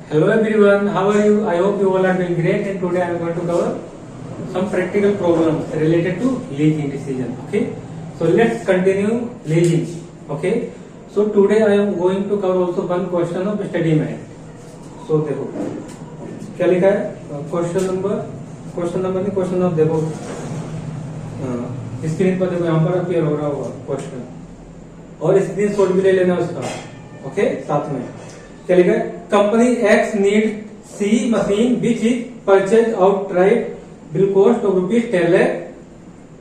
Hello everyone, how are you? I hope you all are doing great, and today I am going to cover some practical problems related to leasing decision. Okay, so let's continue leasing. Okay, so today I am going to cover also one question of study mat. So देखो क्या लिखा है question of देखो screen पर देखो, यहाँ पर appear हो रहा होगा क्वेश्चन, और स्क्रीन शॉट भी ले लेना उसका। ओके, साथ में क्या लिखा है, company X need C machine which is purchase outright bill cost of ₹10 lakh.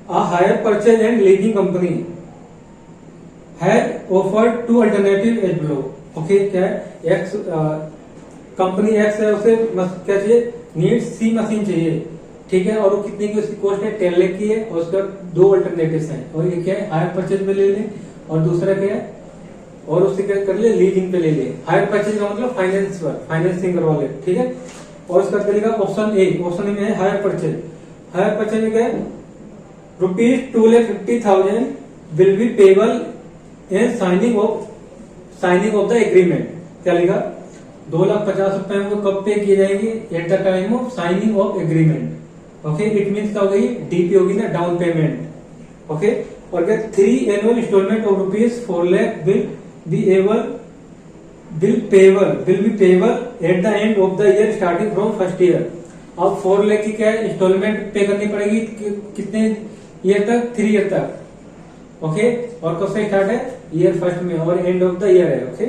A hire purchase and leasing company had offered two alternatives as below. Okay, क्या है, एक्स कंपनी एक्स है, उसे क्या चाहिए, नीड सी मशीन चाहिए, ठीक है, और वो कितने की उसकी कॉस्ट है, 10 लाख की है, और उसका दो अल्टरनेटिव्स हैं, और ये क्या है, हायर परचेज पे ले ले, और दूसरा क्या है, और उससे क्या कर ले, लीजिंग पे ले ले। हायर परचेज का मतलब फाइनेंस पर, फाइनेंसिंग करवा ले, ठीक है। और उसका करेगा ऑप्शन ए में है हायर परचेज। हायर परचेज में क्या है, ₹2,50,000 will be payable in signing off the agreement. क्या लिखा, ₹2,50,000 को कब पे किए जाएंगे, at the time of signing of agreement. Okay, it means क्या हो गई, डीपी होगी ना, डाउन पेमेंट। ओके, और क्या, 3 annual installment of ₹4 lakh will be payable at the end of the year starting from first year. अब 4 लाख की क्या है, इंस्टॉलमेंट पे करनी पड़ेगी कितने ईयर तक, 3 ईयर तक। ओके, और कब से स्टार्ट है, ईयर फर्स्ट में, और एंड ऑफ द ईयर है। ओके,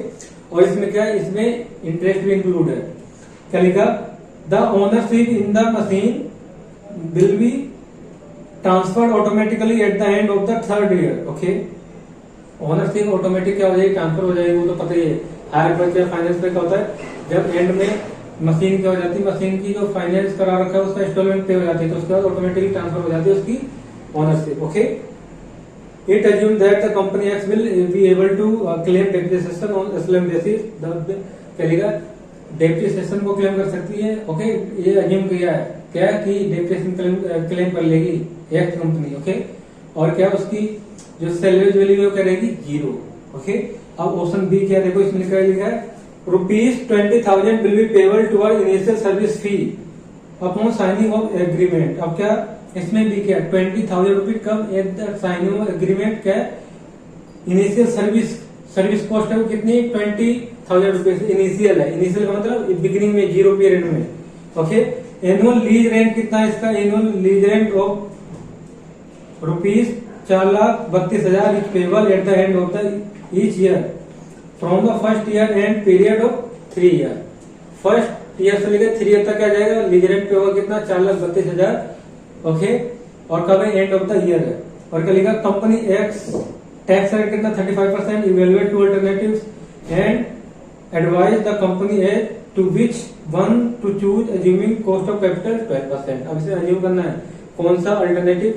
और इसमें क्या है, इसमें इंटरेस्ट भी इंक्लूड है। क्या लिखा, the ownership in the machine will be transferred automatically eight the end of the 3rd year. Okay, ownership automatic क्या हो जाएगी, ट्रांसफर हो जाएगी, वो तो पता ही है। हायर परचेज फाइनेंस पे क्या होता है, जब एंड में मशीन क्या हो जाती है, मशीन की जो फाइनेंस करा रखा है उसका इंस्टॉलमेंट पे हो जाती है, तो उसके बाद ऑटोमेटिकली ट्रांसफर हो जाती है उसकी ownership. Okay, it assume that the company X will be able to claim depreciation on SLM basis. चलेगा, डेप्रिसिएशन को क्लेम कर सकती है। ओके, ये अज्यूम किया है क्या, कि डेप्रिसिएशन क्लेम कर लेगी एक्स कंपनी। ओके, और क्या उसकी जो सैलरी वैल्यू वो करेगी 0। ओके, अब ऑप्शन बी क्या, देखो इसमें लिखा है ₹20,000 will be payable toward initial service fee upon signing of agreement. अब क्या, इसमें भी क्या, ₹20,000 come at the signing of agreement, क्या इनिशियल सर्विस कॉस्ट है वो कितनी, ₹20,000 इनिशियल है। इनिशियल का मतलब बिगिनिंग में, 0 पीरियड में। ओके, एनुअल लीज रेंट कितना है इसका, annual lease rent of ₹4,32,000 is payable eight the end of the each year from the first year and period of 3 year। First year से लेकर 3 year तक क्या जाएगा, लीज रेंट पे होगा कितना, 4,32,000। ओके, और कब है, एंड ऑफ द ईयर है। और क्या लिखा, कंपनी एक्स टैक्स रेट कितना, 35%, evaluate two alternatives and advise the company as to which one to choose assuming cost of capital 12%। अब इसे अज्यूम करना है कौन सा alternative,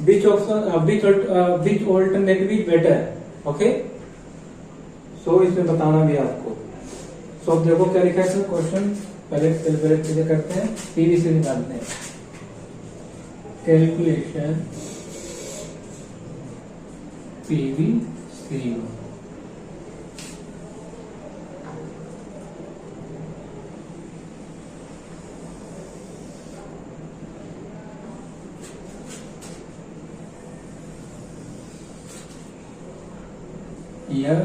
which alternative is better. Okay, so इसमें बताना भी आपको। सो अब देखो क्या लिखा है इसमें क्वेश्चन, पहले चीजें करते हैं, पीवी से निकालते हैं। कैलकुलेशन पीवी सी year,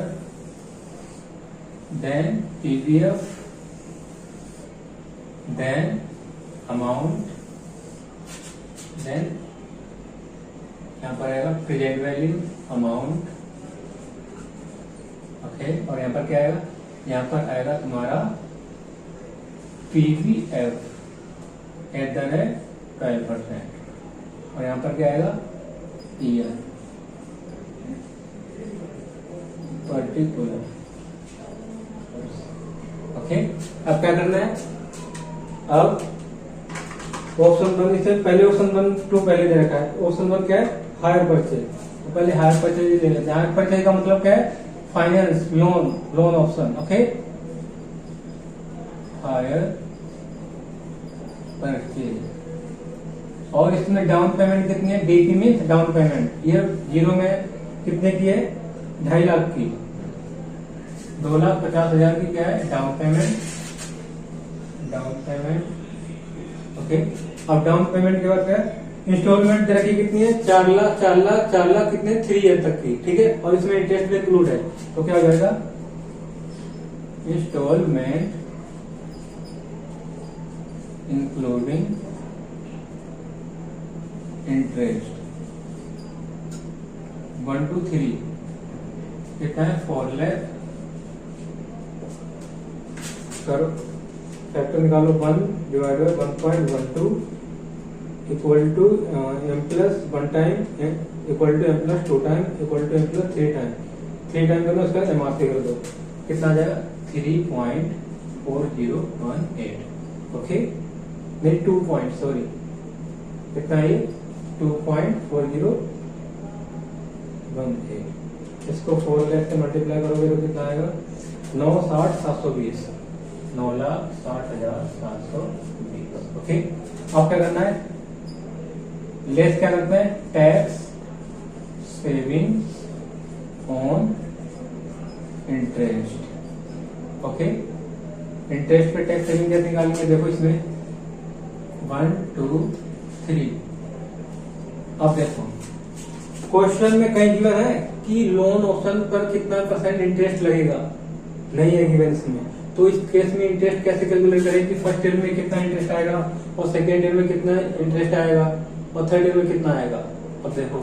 then PVF, then amount, then यहाँ पर आएगा प्रेजेंट वैल्यू, अमाउंट। ओके, और यहाँ पर क्या आएगा, यहाँ पर आएगा तुम्हारा PVF एट द रेट 12%, और यहाँ पर क्या आएगा, ईयर पर्टिकुलर। ओके, अब क्या करना है, अब ऑप्शन 1, इससे पहले ऑप्शन 1 2 पहले दे रखा है। ऑप्शन 1 क्या है, हायर परचेज, तो पहले हायर परचेज ले लेते हैं। हायर परचेज का मतलब क्या है, finance, loan option. Okay, hire purchase, और इसमें डाउन पेमेंट कितनी है, डीपी मीन्स डाउन पेमेंट, ये 0 में कितने की है, 2.5 लाख की। 2,50,000 की क्या है डाउन पेमेंट। ओके, अब डाउन पेमेंट के बाद क्या है इंस्टॉलमेंट रखी कितनी है 4 लाख 4 लाख 4 लाख कितने 3 ईयर तक की, ठीक है, और इसमें इंटरेस्ट भी इंक्लूड है, तो क्या हो जाएगा इंस्टॉलमेंट इंक्लूडिंग इंटरेस्ट 1 to 3 कितना है 4 लाख। करो फैक्टर निकालो 1 divide by 1.12 equal to m plus 1 time equal to m plus 2 time equal to m plus 3 time 3 time करो उसका MRC कर दो, कितना आ जाएगा 3.4018। ओके नहीं 2 पॉइंट सॉरी कितना है 2.4018। इसको 4 लाख से मल्टीप्लाई करोगे तो कितना आएगा 9,60,720 9,60,720। ओके, अब क्या करना है लेस क्या करते हैं tax saving on interest. Okay, interest पे टैक्स सेविंग कैसे निकालेंगे देखो इसमें 1 2 3। अब देखो क्वेश्चन में कहीं गिवन है कि लोन ऑप्शन पर कितना % इंटरेस्ट लगेगा, नहीं है गिवन इसमें, तो इस केस में इंटरेस्ट कैसे कैलकुलेट करें कि फर्स्ट ईयर में कितना इंटरेस्ट आएगा और सेकेंड ईयर में कितना इंटरेस्ट आएगा और थर्ड ईयर में कितना आएगा। अब देखो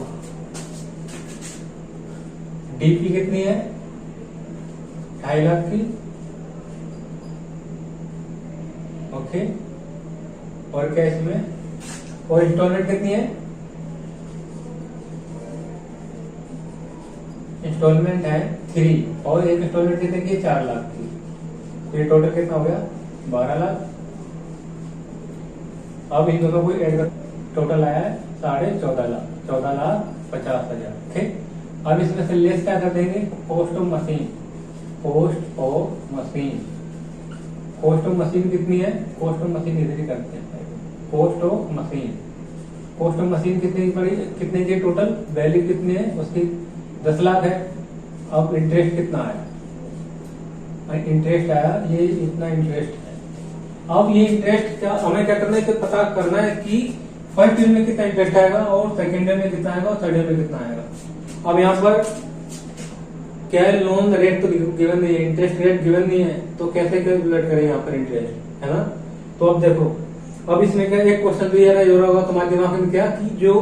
डीपी कितनी है 2.5 लाख की। ओके, और क्या इसमें और इंस्टॉलमेंट कितनी है इंस्टॉलमेंट है 3 और एक इंस्टॉलमेंट कितने की 4 लाख की, तो ये टोटल कितना हो गया 12 लाख। अब इन दोनों को ऐड कर टोटल आया है 14.5 लाख 14,50,000। ठीक, अब इसमें से लेस क्या कर देंगे cost of machine. Cost of machine कितनी है कॉस्ट ऑफ मशीन इधर ही करते हैं। कॉस्ट ऑफ मशीन कितने की पड़ी कितने की टोटल वैल्यू कितनी है उसकी 10 लाख है। अब इंटरेस्ट कितना आया इंटरेस्ट आया ये इतना इंटरेस्ट है। अब ये इंटरेस्ट क्या हमें क्या करना है पता करना है कि फर्स्ट ईयर में कितना इंटरेस्ट आएगा और सेकेंड ईयर में कितना आएगा और थर्ड ईयर में कितना आएगा। अब यहाँ पर क्या है लोन रेट तो गिवन नहीं है इंटरेस्ट रेट गिवन नहीं है, तो कैसे कैलकुलेट करें यहाँ पर इंटरेस्ट है ना। तो अब देखो अब इसमें क्या एक क्वेश्चन दिया होगा तुम्हारे दिमाग में क्या कि जो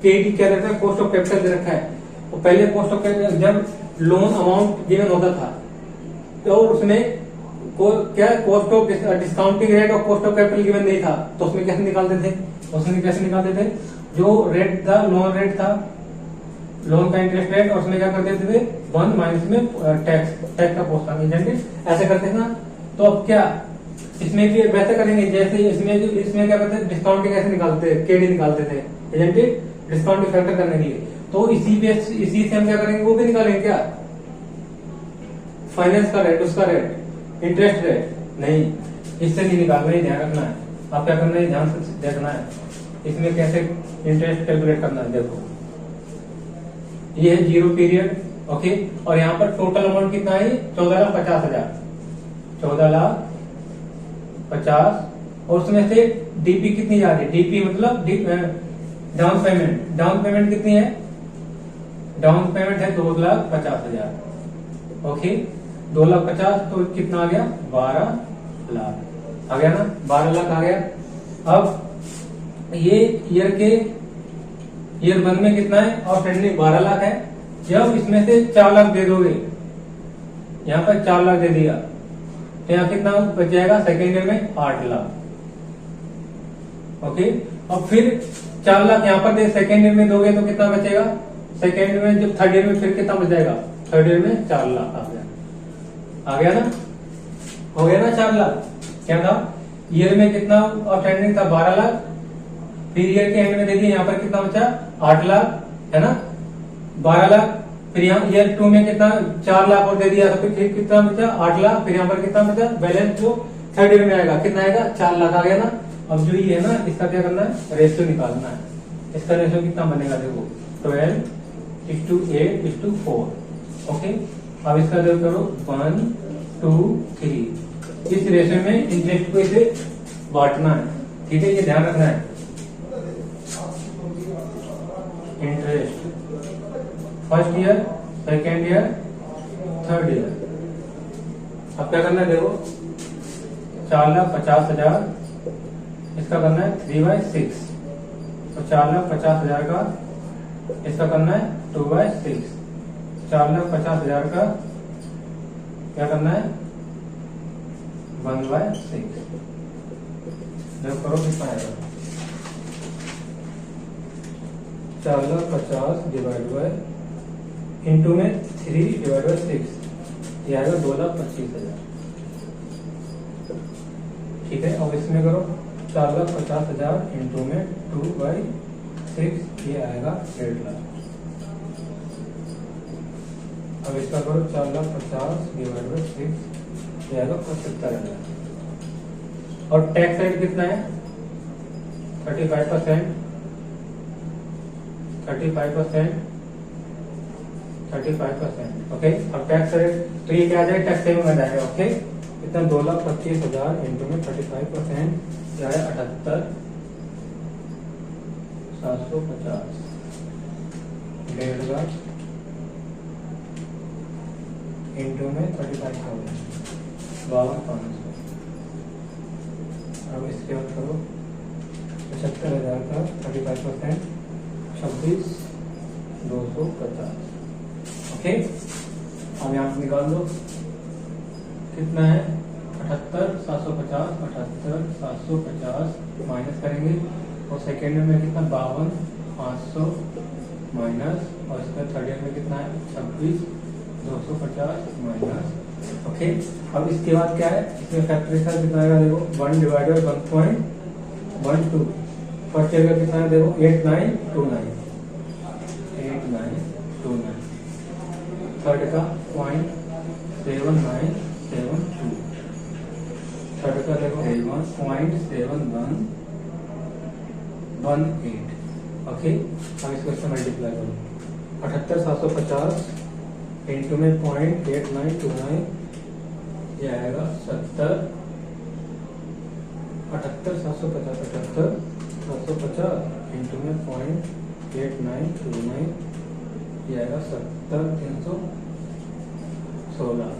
केडी क्या रहता है कॉस्ट ऑफ कैपिटल दे रखा है, तो पहले कॉस्ट ऑफ कैपिटल जब लोन अमाउंट गिवन होता था तो उसमें क्या कॉस्ट ऑफ डिस्काउंटिंग रेट और कॉस्ट ऑफ कैपिटल गिवन नहीं था, तो उसमें कैसे निकालते थे जो रेट था लोन रेट था लोन का इंटरेस्ट रेट और उसमें क्या कर देते थे 1 माइनस में टैक्स का पोर्शन ऐसे करते थे ना। तो अब क्या इसमें भी वैसे करेंगे जैसे इसमें क्या करते थे डिस्काउंटिंग कैसे निकालते थे केडी निकालते थे एजेंटेड डिस्काउंटिंग फैक्टर करने के लिए, तो इसी से हम क्या करेंगे वो भी निकालेंगे क्या फाइनेंस का रेट उसका रेट इंटरेस्ट रेट नहीं, इससे नहीं निकालना है ध्यान रखना है। आप क्या करना है ध्यान से देखना है इसमें कैसे इंटरेस्ट कैलकुलेट करना है। देखो ये है 0 पीरियड ओके, और यहाँ पर टोटल अमाउंट कितना है 14,50,000 14,50,000 और उसमें से डीपी कितनी जा रही है डीपी मतलब डाउन पेमेंट कितनी है डाउन पेमेंट है 2,50,000 ओके 2,50,000 तो कितना आ गया 12 लाख आ गया ना 12 लाख आ गया। अब ये ईयर 1 में कितना है आउटस्टैंडिंग 12 लाख है। जब इसमें से 4 लाख दे दोगे यहाँ पर 4 लाख दे दिया तो यहाँ कितना बच जाएगा सेकेंड ईयर में 8 लाख ओके। अब फिर 4 लाख यहाँ पर दे सेकेंड ईयर में दोगे तो कितना बचेगा सेकेंड ईयर में जब थर्ड ईयर में फिर कितना बच जाएगा थर्ड ईयर में 4 लाख आ गया ना हो गया ना 4 लाख। क्या था ईयर में कितना आउटस्टैंडिंग था 12 लाख फिर ईयर के एंड में दे दिया यहाँ पर कितना बचा 8 लाख है ना 12 लाख फिर यहाँ ईयर 2 में कितना 4 लाख और दे दिया तो फिर कितना बचा 8 लाख फिर यहाँ पर कितना बचा बैलेंस जो थर्ड ईयर में आएगा कितना आएगा 4 लाख आ गया ना। अब जो ये है ना इसका क्या करना है रेशियो निकालना है। इसका रेशियो कितना बनेगा देखो 12:8:4 ओके। अब इसका जो करो 1 2 3, इस रेशो में इंटरेस्ट को इसे बांटना है, ठीक है, ये ध्यान रखना है। Interest first year, second year, third year. अब क्या करना है, देखो 4,50,000 इसका करना है 3/6, तो 4,50,000 का इसका करना है 2/6, 4,50,000 का क्या करना है 1/6। देखो करो कितना आएगा, 4,50,000 डिवाइड बाय इंटू में 3 डिवाइड बाय 6, ये आएगा 2,25,000, ठीक है। अब इसमें करो 4,50,000 इंटू में 2/6, ये आएगा 1.5 लाख। अब इसका करो 4,50,000 डिवाइड बाय 6, ये आएगा 75,000। और टैक्स रेट कितना है 35%, 35%, ओके। अब टैक्स रेट तो ये क्या आ जाएगा, टैक्स सेविंग आ जाएगा, ओके। इतना 2,25,000 इंटू में 35%, क्या है 78,750, 1.5 लाख इंटू में 35,000, 52,500। अब इसके बाद करो 75,000 का 35%, 26,250, ओके। अब यहाँ से निकाल दो कितना है 78,750, 78,750 माइनस करेंगे, और सेकेंड में कितना 52,500 माइनस, और इसका थर्ड ईयर में कितना है 26,250 माइनस, ओके। अब इसके बाद क्या है, इसमें फैक्टरी का कितना आएगा, देखो 1 डिवाइडेड 1.12, फर्स्ट ईयर का कितना है देखो 8929, थर्ड का 0.7972, थर्ड का देखो 0.7118, ओके। अब इसको इससे मल्टीप्लाई करो, 78,750 इंटू में 0.8929, ये आएगा 78,750 इंटू में 0.8929, ये आएगा 70,316,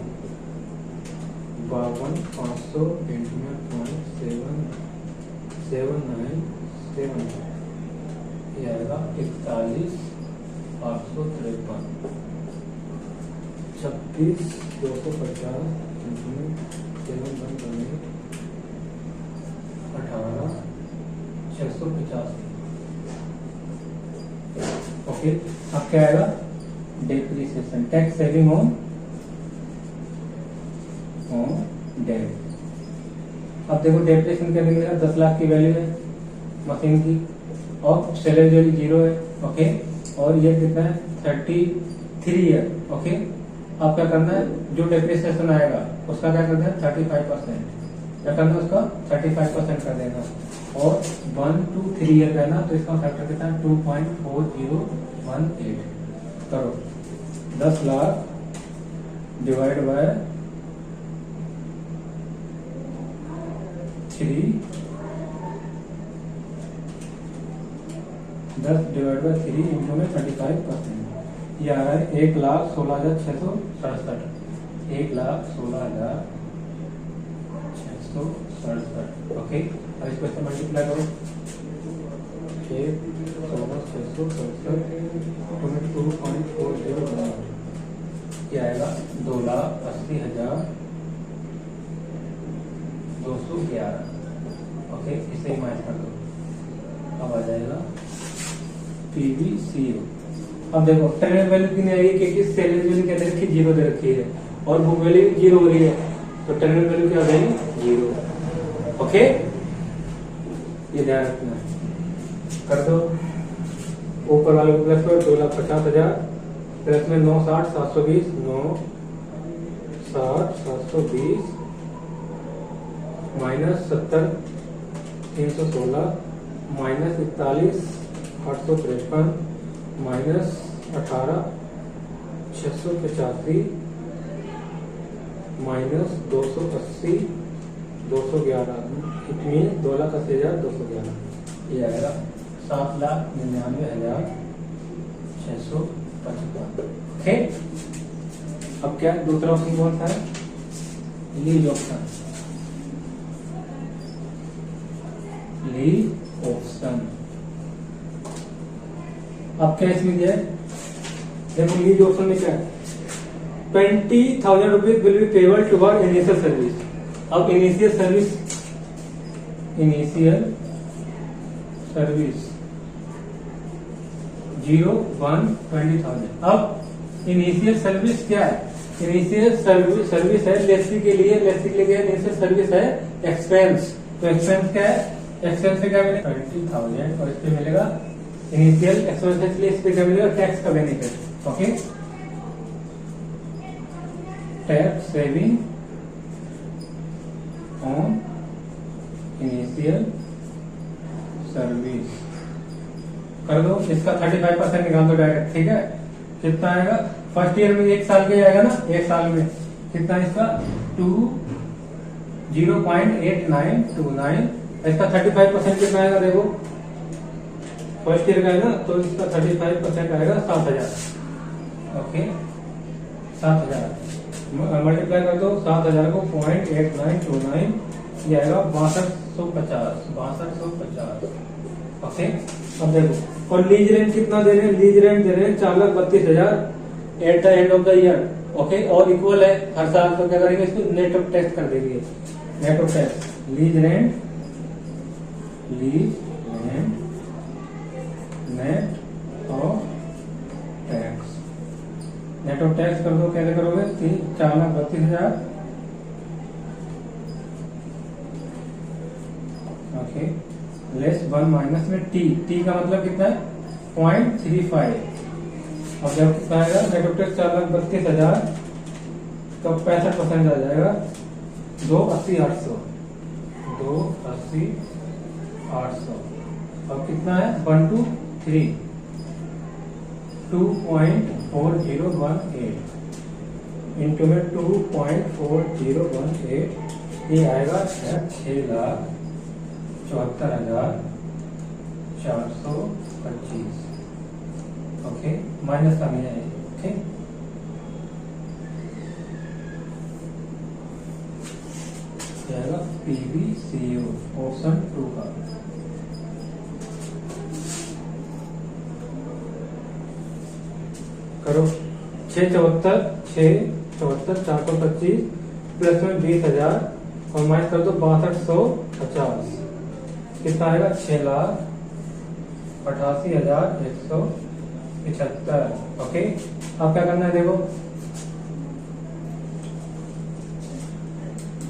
52,500 इंटू में 0.77972, ये आएगा 41,853, 26,250 इंटू में 719, 18,685, ओके। अब क्या आएगा depreciation, tax saving on debt. अब देखो डेप्रिसिएशन क्या मिलेगा, 10 लाख की वैल्यू है मशीन की, और सेलर वैल्यू 0 है, ओके। और ये कितना है 33 ईयर, ओके। अब क्या करना है, जो डेप्रिसिएशन आएगा उसका क्या करना है 35%, क्या करना है उसका 35% कर देना, और 1 to 3 ईयर का है ना, तो इसका फैक्टर कितना है 2.4018 करो, 10 lakh divide by 3, 10 divide by 3 into में 35%, ये आ रहा है 1,16,667, 1,16,667, ओके। अब इसको इससे मल्टीप्लाई करो, 1,16,667 2.40, क्या आएगा 2,80,211, ओके। इसे ही माइनस कर दो, अब आ जाएगा PVCO। अब देखो टर्नओवर वैल्यू कितनी आएगी, क्योंकि सेलिंग वैल्यू क्या दे रखी है 0 दे रखी है, और बुक वैल्यू 0 हो रही है, तो टर्नओवर वैल्यू क्या हो जाएगी 0, ओके। ये ध्यान रखना, कर दो ऊपर वाले को प्लस करो, 2,50,000 प्लस में 9,60,720, 9,60,720 माइनस 70,316 माइनस 41,853 माइनस 18,685 माइनस 280 211, इतनी 2,80,211, ये आएगा 7,99,655। ओके, अब क्या दूसरा ऑप्शन कौन सा है? Lease option. लीज ऑप्शन अब क्या इसमें दिया है? देखो लीज ऑप्शन में क्या है, 20,000 rupees will be payable toward initial service. अब इनिशियल सर्विस 0, 1, 20,000। अब इनिशियल सर्विस क्या है? इनिशियल सर्विस है लेसी के लिए, लेसी के लिए इनिशियल सर्विस है एक्सपेंस। तो एक्सपेंस क्या है? एक्सपेंस से क्या मिलेगा? 20,000, और इस पे मिलेगा इनिशियल एक्सपेंसेस के लिए, इस पे क्या मिलेगा? टैक्स का benefit. Okay, tax saving on initial service कर दो। इसका 35% निकाल दो डायरेक्ट। ठीक है, कितना आएगा? फर्स्ट ईयर में 1 साल के आएगा ना, 1 साल में कितना इसका? 0.8929। इसका 35% कितना आएगा? देखो फर्स्ट ईयर का है ना, तो इसका 35% आएगा 7,000। ओके, 7,000 मल्टीप्लाई कर दो, 7,000 को 0.8929, ये आएगा 6250। ओके, अब देखो, और लीज रेंट कितना दे रहे हैं? लीज रेंट दे रहे हैं 4,32,000 eight the end of the year. Okay, और इक्वल है हर साल। तो क्या करेंगे? इसको नेट ऑफ टैक्स कर देंगे। Net of tax, lease rent net of tax, net of tax कर दो। कैसे करोगे? 4,32,000। ओके, लेस 1 माइनस में टी का मतलब कितना है? 0.35। अब जब कितना आएगा? नेट ऑफ टैक्स 4,32,000, तो 65% आ जाएगा 280,800। 280,800। अब कितना है? 1 to 3, 2.4018 इंटू में 2.4018, ये आएगा 6,74,425। ओके, माइनस का नहीं आएगा। ओके, आएगा PVCO ऑप्शन 2 का। करो 6,74,425 प्लस में 20,000 और माइनस कर दो 62,150। कितना आएगा? 6,88,175। ओके, अब क्या करना है? देखो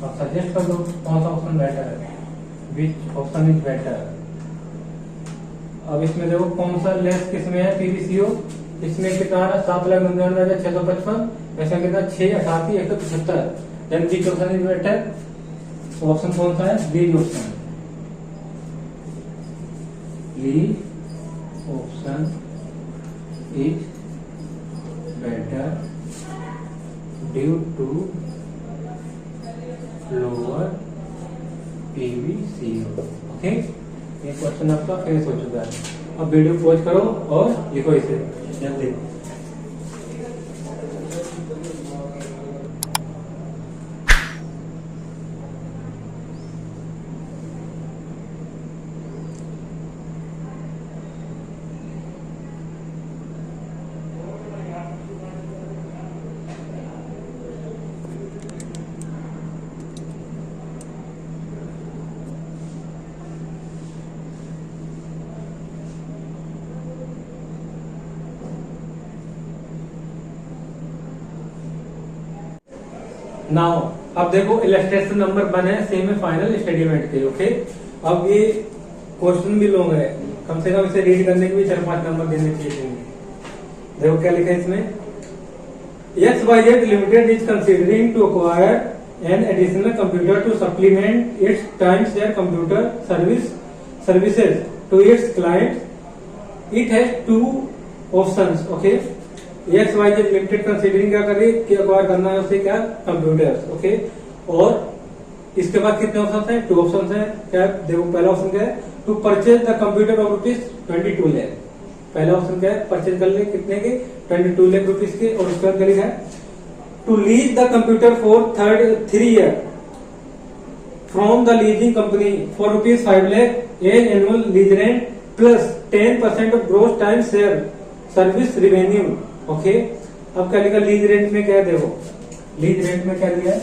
अब सजेस्ट कर दो कौन सा ऑप्शन बेटर है, विच ऑप्शन इज बेटर। अब इसमें देखो कौन सा लेस किसमें है? पीवीसीओ। इसमें कितना है? 7,99,655। ऐसा कितना? 6,88,175। Then which option is better? Option कौन सा है? Lease option. Lease option is better due to lower PVCO। Okay, ये क्वेश्चन आपका फेस हो चुका है। अब वीडियो पॉज करो और लिखो इसे जल्दी। नाउ अब देखो इलस्ट्रेशन नंबर 1 है, सेम है फाइनल स्टेटमेंट के। ओके, अब ये क्वेश्चन भी लॉन्ग है, कम से कम इसे रीड करने के भी 4-5 नंबर देने चाहिए। देखो क्या लिखा है इसमें, XYZ Limited is considering to acquire an additional computer to supplement its timeshare computer services to its clients. It has two options. Okay, X Y Z limited considering क्या कर रही है कि अक्वायर करना है उसे क्या कंप्यूटर्स। ओके, और इसके बाद कितने ऑप्शन है? 2 ऑप्शन है। क्या देखो, पहला ऑप्शन क्या है? To purchase the computer of ₹22 lakh. पहला ऑप्शन क्या है? परचेज कर ले कितने के? 22 लाख रुपीज के। और उसके बाद क्या लिखा है? To lease the computer for 3 year from the leasing company for ₹5 lakh an annual lease rent plus 10% of gross time share service revenue. Okay, अब क्या लिखा लीज रेंट में? क्या है देखो, लीज रेंट में क्या लिया है?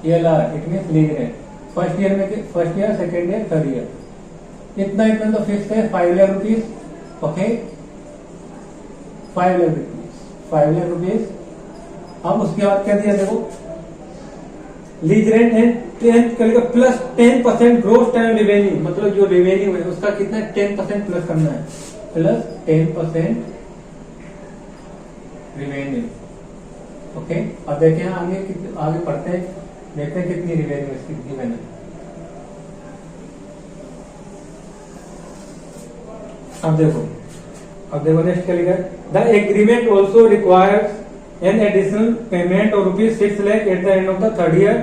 ELR, it mean lease rent. First year, second year, third year. इतना तो फिक्स है 5 lakh rupees. Okay, 5 lakh rupees. अब उसके बाद क्या दिया देखो, lease rent and plus 10% gross time revenue, मतलब जो रेवेन्यू है उसका कितना 10% प्लस करना है, प्लस 10% रेवेन्यू। ओके, अब देखें आगे पढ़ते हैं, देखते हैं कितनी रेवेन्यू इसकी गिवन है। अब देखो नेक्स्ट क्या लिखा है? The agreement also requires an additional payment और ₹6 lakh at the end of the third year.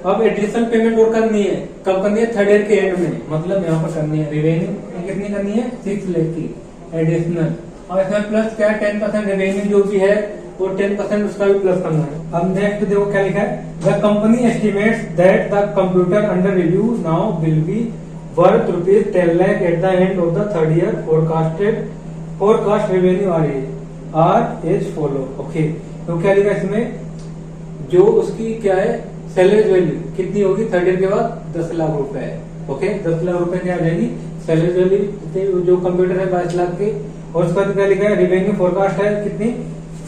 अब एडिशनल पेमेंट और करनी है, कब करनी है? थर्ड ईयर के एंड में, मतलब यहाँ पर करनी है। रेवेन्यू कितनी करनी है? 6 लाख की एडिशनल। और इसमें प्लस क्या है? 10% रेवेन्यू जो भी है वो 10% उसका भी प्लस करना है। अब नेक्स्ट देखो क्या लिखा है? The company estimates that the computer under review now will be worth ₹10 lakh at the end of the third year. Forecast revenue are as follow. Okay, तो क्या लिखा इसमें? जो उसकी क्या है सैलरी वैल्यू कितनी होगी थर्ड ईयर के बाद? 10 लाख रुपए। ओके, 10 लाख रुपए क्या आ जाएगी सैलरी वैल्यू, जो कंप्यूटर है 22 लाख की। और उसके बाद क्या लिखा है? रेवेन्यू फोरकास्ट है कितनी?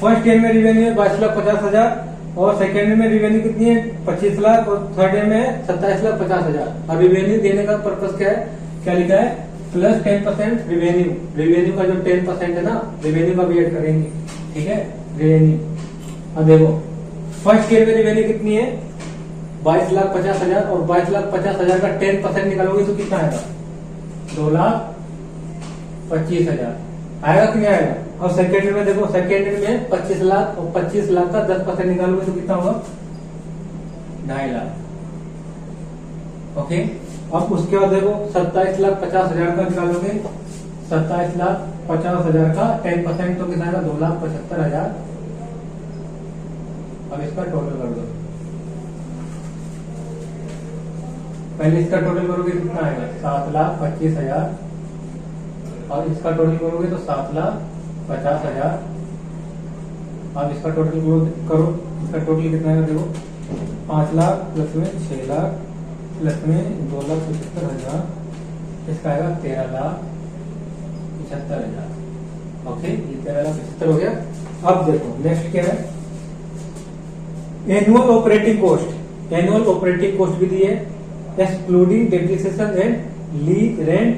फर्स्ट ईयर में रेवेन्यू है 22,50,000 और सेकेंड ईयर में रेवेन्यू कितनी है? 25 लाख और थर्ड ईयर में 27,50,000। अब रेवेन्यू देने का पर्पज क्या है? क्या लिखा है? प्लस 10% रेवेन्यू का जो 10% है ना, रेवेन्यू का भी ऐड करेंगे। ठीक है, रेवेन्यू। अब देखो फर्स्ट ईयर में रेवेन्यू कितनी है? 22,50,000 और 22,50,000 का 10% निकालोगे तो कितना आएगा? 2,25,000 आएगा कि नहीं आएगा? और सेकेंड ईयर में देखो, सेकेंड ईयर में 25 लाख और 25 लाख का 10% निकालोगे तो कितना होगा? 2.5 लाख। ओके, अब उसके बाद देखो 27,50,000 का निकालोगे, 27,50,000 का 10% तो कितना आएगा? 2,75,000। अब इसका टोटल कर दो, पहले इसका टोटल करोगे कितना आएगा? 7,25,000 और इसका टोटल करोगे तो 7,50,000। अब इसका टोटल करो, इसका टोटल कितना आएगा? देखो 5 लाख प्लस में 6 लाख प्लस में 2,75,000, इसका आएगा 13,75,000। ओके, ये 13,75,000 हो गया। अब देखो नेक्स्ट क्या है? Annual operating cost. Annual operating cost भी दी है excluding depreciation and lease rent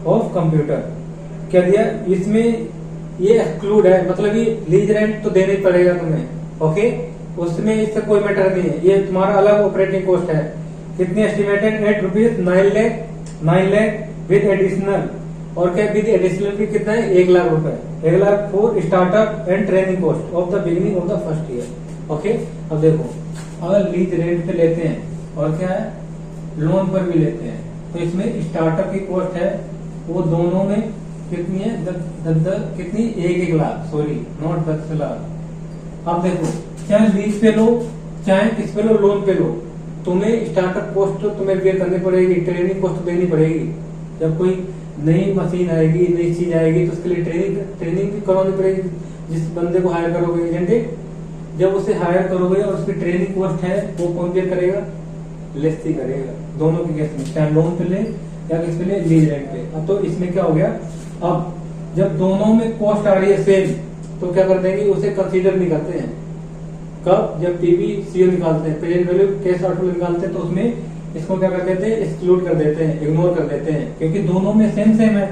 of computer. क्या दिया इसमें? ये एक्सक्लूड है, मतलब ये लीज रेंट तो देना ही पड़ेगा तुम्हें। ओके, उसमें इससे कोई मैटर नहीं है, ये तुम्हारा अलग ऑपरेटिंग कॉस्ट है। कितनी estimated at ₹9 lakh with additional. और क्या विद एडिशनल भी कितना है? 1 लाख रुपए। 1 lakh for startup and training cost of the beginning of the first year. Okay, अब देखो अगर लीज रेंट पे लेते हैं और क्या है लोन पर भी लेते हैं तो इसमें स्टार्टअप की कॉस्ट है वो दोनों में कितनी है? कितनी? 1 लाख, सॉरी नॉट 10 लाख। अब देखो चाहे लीज पे लो चाहे किस पे लो, लोन पे लो, तुम्हें स्टार्टअप कॉस्ट तो तुम्हें बेयर करनी पड़ेगी, ट्रेनिंग कॉस्ट तो देनी पड़ेगी। जब कोई नई मशीन आएगी, नई चीज आएगी तो उसके लिए ट्रेनिंग भी करवानी पड़ेगी। जिस बंदे को हायर करोगे एजेंट, जब उसे हायर करोगे और उसकी ट्रेनिंग कॉस्ट है वो कौन बेयर करेगा? लेस्सी करेगा। दोनों के केस में चाहे लोन पे ले या किस पे ले, लीज रेंट पे। अब तो इसमें क्या हो गया? अब जब दोनों में कॉस्ट आ रही है सेम तो क्या कर देंगे? उसे कंसीडर नहीं करते हैं। कब? जब PBCO निकालते हैं, प्रेजेंट वैल्यू कैश आउटफ्लो निकालते हैं, तो उसमें इसको क्या कर देते हैं? एक्सक्लूड कर देते हैं, इग्नोर कर देते हैं, क्योंकि दोनों में सेम है।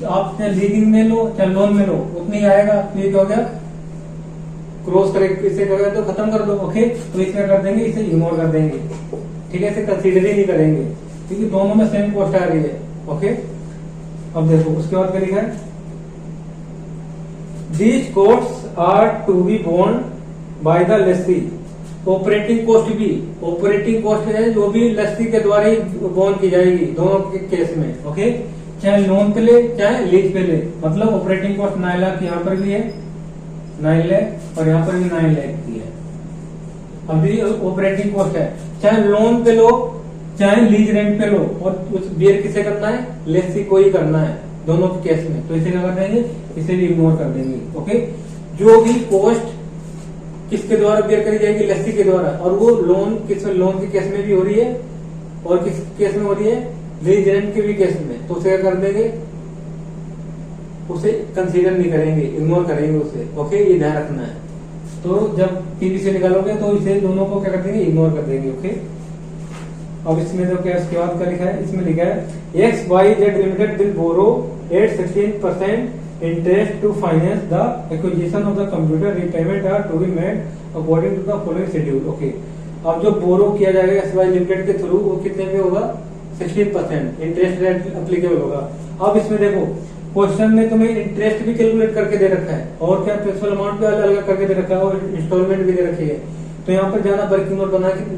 तो आप चाहे लीजिंग में लो चाहे लोन में लो उतनी आएगा। तो ये क्या हो गया? क्रॉस करेक्ट इसे कर तो खत्म कर दो। ओके, तो इसमें कर देंगे, इसे इग्नोर कर देंगे। ठीक है, इसे कंसीडर ही नहीं करेंगे क्योंकि दोनों में सेम कॉस्ट आ रही है। ओके, अब देखो उसके बाद क्या लिखा है? These costs are to be borne by the lessee. Operating cost है जो भी लेसी के द्वारा ही बोर्न की जाएगी दोनों के केस में। ओके, चाहे लोन पे ले चाहे लीज पे ले, मतलब ऑपरेटिंग कॉस्ट 9 लाख यहाँ पर भी है 9 लाख और यहाँ पर भी 9 लाख की है। अभी ऑपरेटिंग कॉस्ट है, चाहे लोन पे लो चाहे लीज रेंट पे लो, और उस बियर किसे करना है, लेसी को ही करना है दोनों के केस में। तो इसे क्या कर देंगे, इसे भी इग्नोर कर देंगे। ओके, जो भी कॉस्ट किसके द्वारा बियर करी जाएगी, लेसी के द्वारा, और वो लोन लोन के केस में भी हो रही है और किस केस में हो रही है, लीज रेंट के भी केस में, तो उसे क्या कर देंगे, उसे कंसीडर नहीं करेंगे, इग्नोर करेंगे उसे। ओके, ये ध्यान रखना है। तो जब पीवी से निकालोगे तो इसे दोनों को क्या कर देंगे, इग्नोर कर देंगे। ओके, अब इसमें जो क्या इसके बाद क्या लिखा है, इसमें लिखा है XYZ limited will borrow at 16% interest to finance the acquisition of the computer, repayment are to be made according to the following schedule. Okay, अब जो बोरो किया जाएगा XY लिमिटेड के थ्रू वो कितने में होगा, 16% इंटरेस्ट रेट एप्लीकेबल होगा। अब इसमें देखो क्वेश्चन में तुम्हें इंटरेस्ट भी कैलकुलेट करके दे रखा है और क्या प्रिंसिपल अमाउंट भी अलग अलग करके दे रखा है और इंस्टॉलमेंट भी दे रखी है, तो यहाँ पर ज्यादा वर्किंग नोट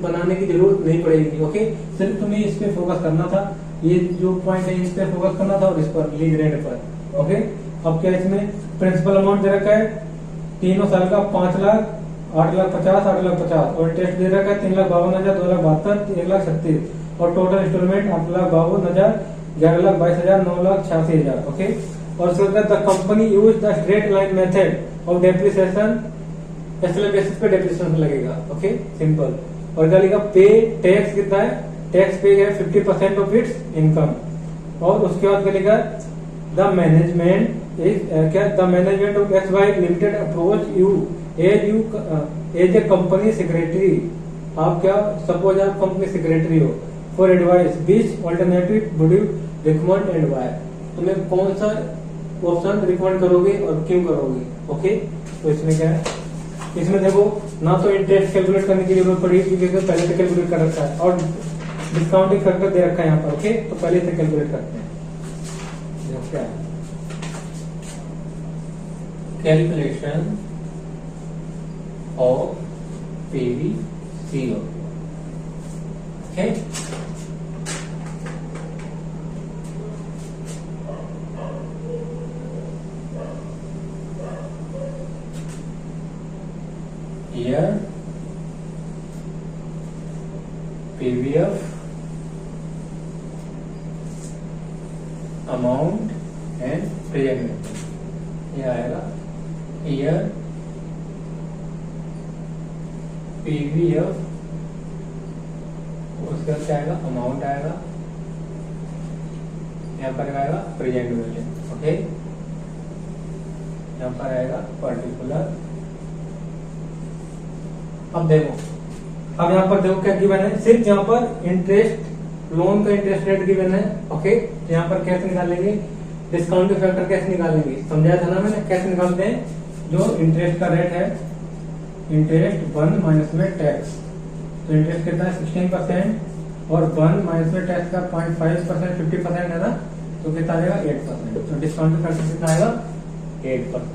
बनाने की जरूरत नहीं पड़ेगी। ओके, सिर्फ तुम्हें इस पे फोकस करना था, ये जो पॉइंट है इस पे फोकस करना था और इस पर लीज रेंट पर। ओके, अब क्या इसमें प्रिंसिपल अमाउंट दे रखा है तीनों साल का 5 लाख 8,50,000 8,50,000 और इंटरेस्ट दे रखा है 3,52,000 2,72,000 1,36,000 और टोटल इंस्टॉलमेंट 8,52,000 11,22,000 9,86,000। ओके, और the company use the straight line method of depreciation, estimate basis पे डेप्रिसिएशन लगेगा। Okay, simple. और क्या लिखा, पे टैक्स कितना है, टैक्स पे है 50% ऑफ इट्स इनकम। और उसके बाद क्या लिखा, द मैनेजमेंट इज क्या, the management of XY limited approach you as a company secretary. आप क्या, सपोज आप कंपनी सेक्रेटरी हो, for advice which alternative would you recommend and why. तुम्हें कौन सा ऑप्शन रिकमेंड करोगे और क्यों करोगे। ओके, तो इसमें क्या है, इसमें देखो ना तो इंटरेस्ट कैलकुलेट करने की जरूरत पड़ेगी क्योंकि पहले से कैलकुलेट कर रखा है और डिस्काउंटिंग फैक्टर दे रखा है यहाँ पर। ओके, तो पहले से कैलकुलेट करते हैं। क्या है, calculation of PVCO। Okay, here PVF amount and present ये आएगा, here PVF उसके बाद क्या आएगा, अमाउंट आएगा, यहाँ पर आएगा प्रेजेंट वैल्यू। ओके, यहाँ पर आएगा पर्टिकुलर। अब देखो, अब यहाँ पर देखो क्या गिवन है, सिर्फ यहाँ पर इंटरेस्ट, लोन का इंटरेस्ट रेट गिवन है। ओके, यहाँ पर कैसे निकालेंगे, डिस्काउंटिंग फैक्टर कैसे निकालेंगे, समझाया था ना मैंने, कैसे निकालते हैं, जो इंटरेस्ट का रेट है, इंटरेस्ट 1 माइनस में टैक्स, तो इंटरेस्ट कितना है 16% और 1 माइनस में टैक्स का 0.5% 50% है ना, तो कितना आएगा 8%। तो डिस्काउंटिंग फैक्टर कितना आएगा 8%।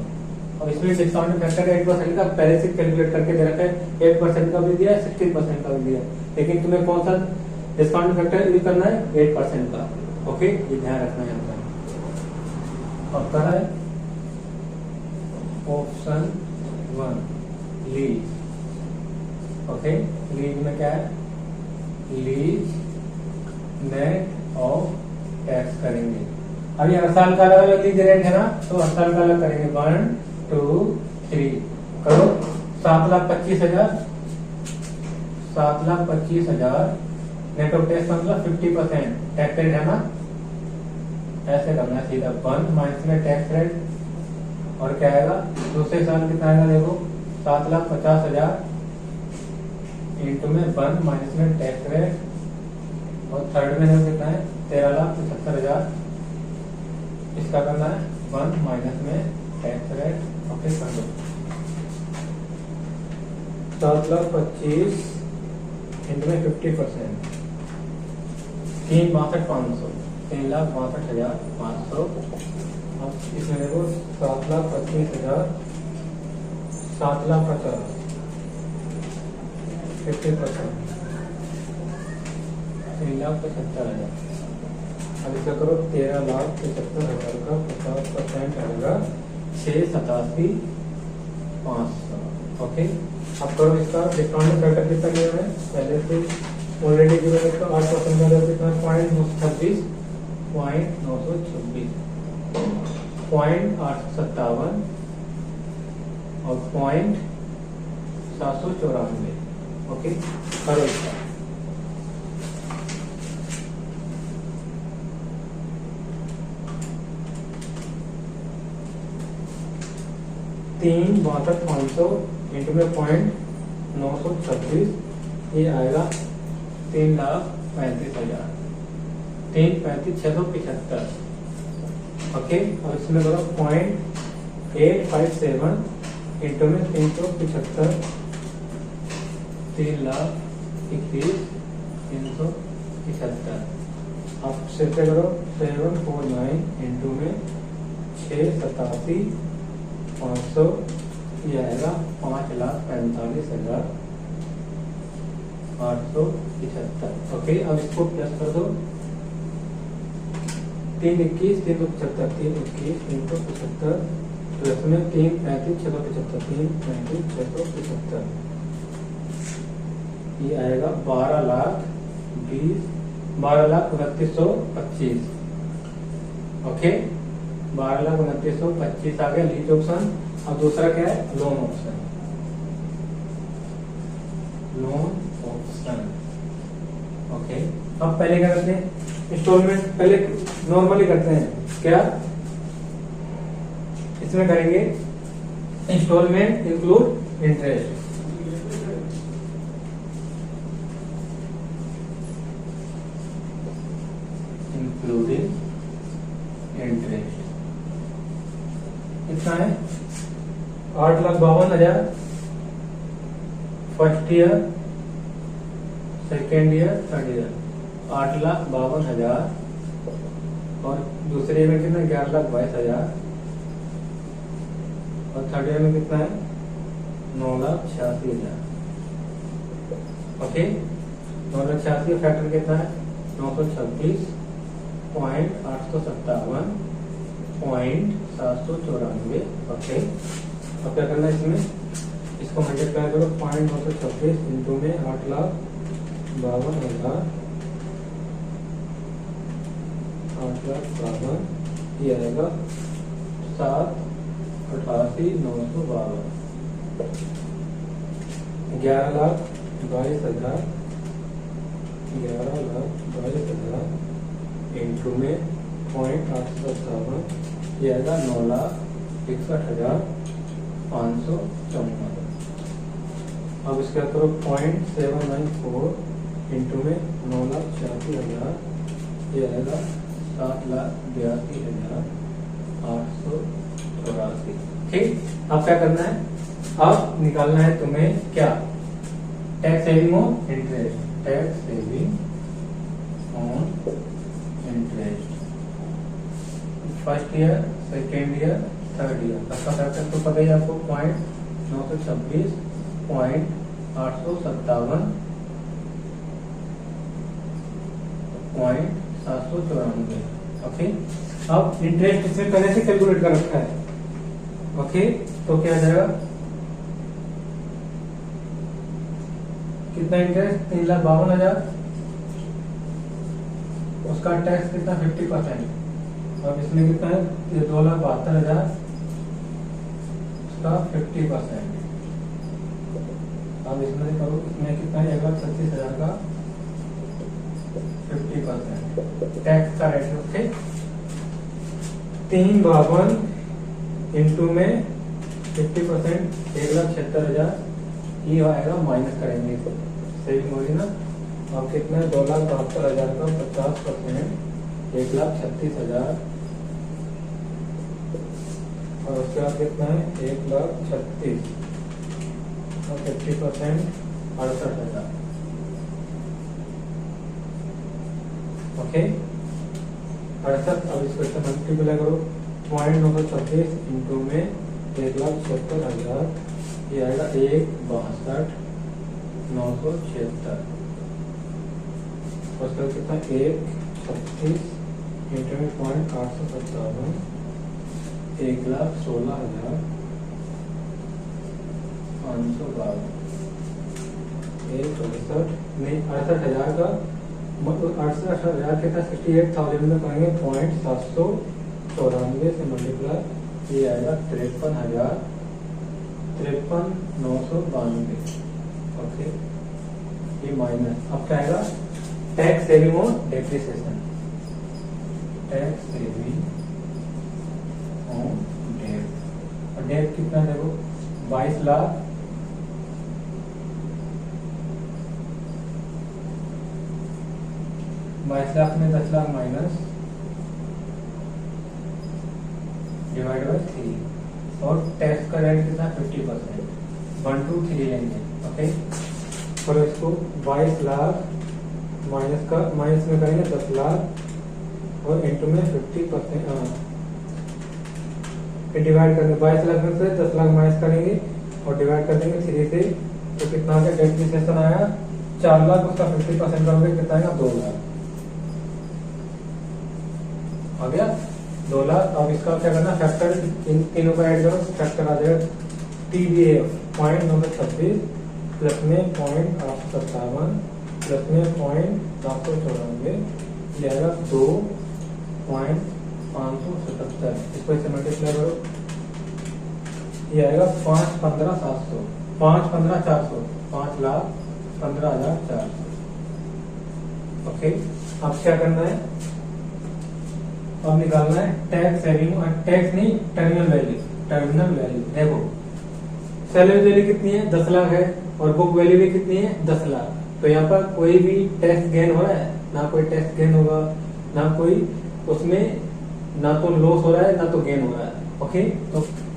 और इसमें डिस्काउंट फैक्टर 8% का पहले से कैलकुलेट करके दे रखा है, 8% का भी दिया 16% का भी दिया, लेकिन तुम्हें कौन सा डिस्काउंट फैक्टर यूज करना है, 8% का। ओके, ये ध्यान रखना है यहाँ पर। अब क्या है, ऑप्शन 1 लीज। ओके, लीज में क्या है, लीज नेट ऑफ टैक्स करेंगे। अभी हर साल का अलग अलग लीज रेंट है ना, तो हर साल का अलग करेंगे। 1 2 3 करो, 7,25,000 7,25,000 नेट ऑफ टैक्स मतलब 50% टैक्स रेट है ना, ऐसे करना है सीधा। 1 माइनस में टैक्स रेट और क्या आएगा, दूसरे साल कितना आएगा, देखो 7,50,000 इंटू में 1 माइनस में टैक्स रेट और थर्ड में कितना है 13,75,000, इसका करना है 1 माइनस में टैक्स रेट। ओके, कर दो 7,25,000 इंटू में 50%, 3,62,500 3,62,500 अब इसमें देखो 7,25,000, 7,50,000 50%, 3,75,000। अब इसका करो 13,75,000 का 50% आएगा 687,500। ओके, अब करो इसका डिस्काउंट फैक्टर कितना लिया है पहले से ऑलरेडी जो है इसका 8% का कितना 0.926, 0.857 और 0.794। ओके, करो इसका 3,62,500 इंटू में 0.926, ये आएगा 3,35,000, 3,35,675। ओके, और इसमें करो 0.857 इंटू में 375, 3,21,375। अब से करो 749 इंटू में 687,500, ये आएगा 5,45,875। ओके, अब इसको प्लस कर दो 3,21,375, 3,21,375 तो इसमें 3,35,675, 3,35,675, ये आएगा 12,29,25। ओके, 12,29,25 आ गया लीज ऑप्शन। अब दूसरा क्या है loan option, loan option. Okay, अब पहले क्या करते हैं इंस्टॉलमेंट, पहले नॉर्मली करते हैं क्या, इसमें करेंगे installment include interest. Including interest कितना है 8,52,000 first year, second year, third year. 8,52,000 और दूसरे ईयर में कितना 11,22,000 और थर्ड ईयर में कितना है 9,86,000। ओके, 9,86 फैक्टर कितना है 926.857.794। ओके, अब क्या करना है इसमें, इसको मल्टीप्लाई करो 0.926 इंटू में 8,52,000, 8,52,000 ये आएगा 7,88,912, 11,22,000, 11,22,000 इंटू में 0.857, ये आएगा 9,61,554। अब इसका करो 0.794 इंटू में 9,86,000, ये आएगा 7,82,884। ठीक, अब क्या करना है, अब निकालना है तुम्हें क्या tax saving on interest, tax saving on interest first year, second year, third year. इसका फैक्टर तो पता ही आपको 0.926, 0.857, 0.794। ओके, अब इंटरेस्ट इसमें पहले से कैलकुलेट कर रखा है। ओके, तो क्या आ जाएगा कितना इंटरेस्ट 3,52,000, उसका टैक्स कितना 50%। अब इसमें कितना है ये 2,72,000, उसका 50%। अब इसमें करो इसमें कितना है 1,36,000 का 50% टैक्स का रेट। ओके, 3,52 इंटू में 50% 1,76,000, ये आएगा माइनस करेंगे सेविंग होगी ना। अब कितना है 2,72,000 का 50%, 1,36,000 और उसके बाद कितना है 1,36,000 और 50% 68,000। ओके, 68। अब इसको मल्टीप्लाई करो 926 इंटू में 1,76,000, ये आएगा 1,62,976। उसका कितना 1,36 इंटू में 0.857, 1,16,512, 68,000 का मतलब 68,000 के साथ 68,000 में करेंगे 0.794 से मल्टीप्लाई, ये आएगा 53,992। ओके, ये माइनस। अब क्या आएगा टैक्स सेविंग और depreciation. Tax saving on debt, और डेट कितना देखो 22 लाख 22 लाख में 10 लाख माइनस डिवाइड बाई 3, और टैक्स का रेट कितना 50%, 1 2 3 लेंगे। ओके, और इसको 22 लाख माइनस का माइनस में करेंगे 10 लाख और इंटू में 50%, फिर डिवाइड करेंगे 22 लाख में से 10 लाख माइनस करेंगे और डिवाइड कर देंगे 3 से, तो कितना आ गया डेप्रिसिएशन आया 4 लाख, उसका 50% करोगे कितना आएगा 2 लाख आ गया 2 लाख। अब इसका क्या करना फैक्टर, इन तीनों का ऐड करो, फैक्टर आ जाएगा TBF 0.926 प्लस में 0.857 प्लस में 0.794, ये आएगा 2.577। इसको इसे मल्टीप्लाई करो, ये आएगा 5,15,700, 5,15,400, 5,15,400। ओके, अब क्या करना है, अब निकालना है टैक्स सेविंग, और टैक्स नहीं टर्मिनल वैल्यू। टर्मिनल वैल्यू देखो सैलरी वैल्यू कितनी है 10 लाख है, और बुक वैल्यू भी कितनी है 10 लाख। तो यहाँ पर कोई भी टैक्स गेन हो रहा है ना, कोई टैक्स गेन होगा ना, कोई उसमें ना तो लॉस हो रहा है ना तो गेन हो रहा है। ओके,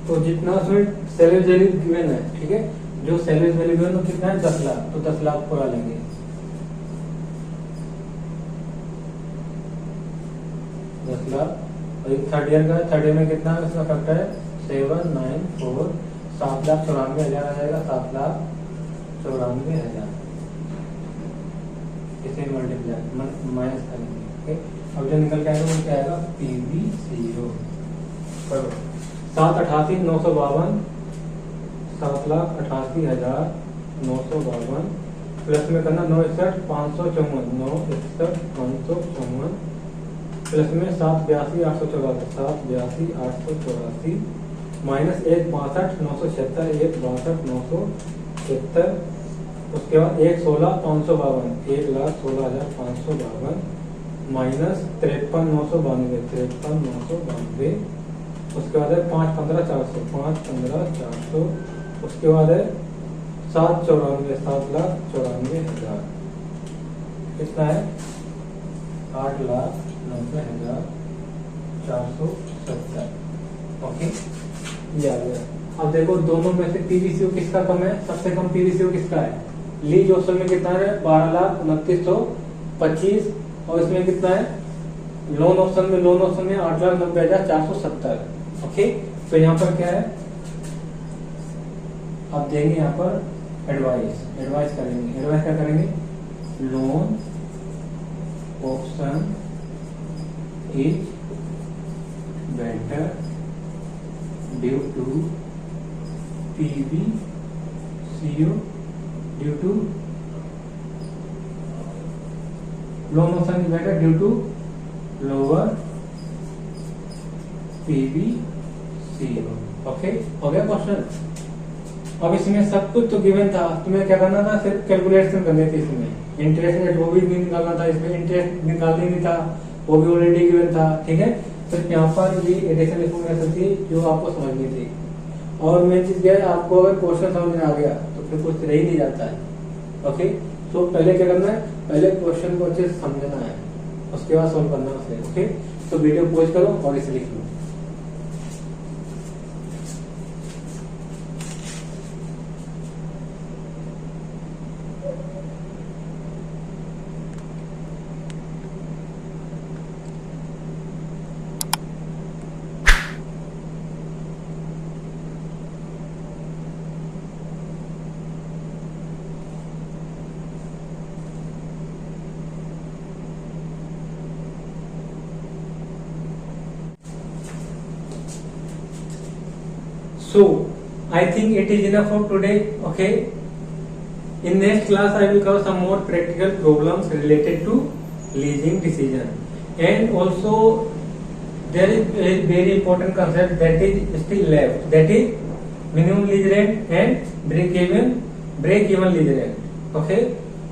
तो जितना उसमें सैलरी वैल्यू गिवन है, ठीक है, जो सैलरी वैल्यू गिवन कितना है 10 लाख, तो 10 लाख पूरा लेंगे। 10 लाख, और थर्ड ईयर का, थर्ड ईयर में कितना है इसका फैक्टर है 794, 7,94,000 आ जाएगा, 7,94,000। इसे मल्टीप्लाई माइनस करेंगे। ओके, अब जो निकल के आएगा वो क्या आएगा PV0 करो 7,88,952, 7,88,952 प्लस में करना 9,61,554, 9,61,554 प्लस में 7,82,884, 7,82,884 माइनस 1,62,976, 1,62,976, उसके बाद 1,16,552, 1,16,552 माइनस 53,992, 53,992, उसके बाद है 5,15,400, 5,15,400, उसके बाद है 7,94,000, 7,94,000, कितना है 8,90,470। ओके, ये आ गया। अब देखो दोनों में से पीवीसीओ किसका कम है, सबसे कम पीवीसीओ किसका है, लीज ऑप्शन में कितना है 12,29,125, और इसमें कितना है लोन ऑप्शन में, लोन ऑप्शन में 8,90,470। ओके, तो यहाँ पर क्या है, अब देंगे यहाँ पर एडवाइस करेंगे। एडवाइस क्या करेंगे, loan option is better due to PVCO, due to loan option is better due to lower PVCO। Okay, हो गया क्वेश्चन। अब इसमें सब कुछ तो गिवन था, तुम्हें क्या करना था, सिर्फ कैलकुलेशन करनी थी। इसमें इंटरेस्ट रेट वो भी नहीं निकालना था, इसमें इंटरेस्ट निकालनी नहीं था, वो भी ऑलरेडी गिवन था। ठीक है, तो यहाँ पर भी एडिशन इन्फॉर्मेशन थी जो आपको समझनी थी। और मेन चीज क्या है, आपको अगर क्वेश्चन समझ में आ गया तो फिर कुछ रह ही नहीं जाता है। ओके, तो पहले क्या करना है, पहले क्वेश्चन को अच्छे से समझना है, उसके बाद सोल्व करना है उसे। ओके, तो वीडियो पॉज करो और इसे लिख लो। So I think it is enough for today. Okay. In next class, I will cover some more practical problems related to leasing decision, and also there is a very important concept that is still left. That is minimum lease rent and break even lease rent. Okay.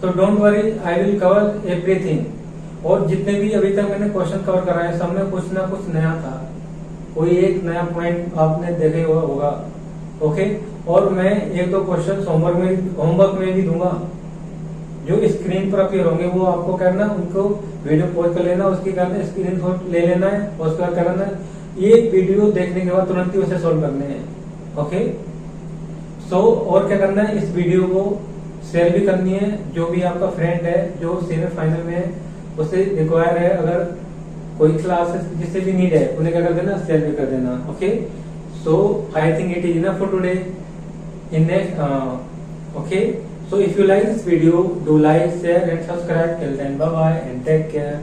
So don't worry, I will cover everything. और जितने भी अभी तक मैंने question cover कराए सब में कुछ ना कुछ नया था, कोई एक नया पॉइंट आपने देखे होगा। ओके। और मैं एक दो क्वेश्चन होमवर्क में भी दूंगा, जो स्क्रीन पर अपीयर होंगे वो आपको करना, उनको वीडियो पॉज कर लेना, उसकी करना स्क्रीन शॉट ले लेना है और उसका करना है। ये वीडियो देखने के बाद तुरंत ही उसे सोल्व करने हैं। ओके। सो और क्या करना है, इस वीडियो को शेयर भी करनी है, जो भी आपका फ्रेंड है जो सीनियर फाइनल में है उसे रिक्वायर है, अगर कोई क्लासेस जिससे भी नीड है उन्हें क्या कर देना, शेयर भी कर देना। Okay. So I think it is enough for today. In next okay, so if you like this video, do like, share and subscribe. Till then, bye bye and take care.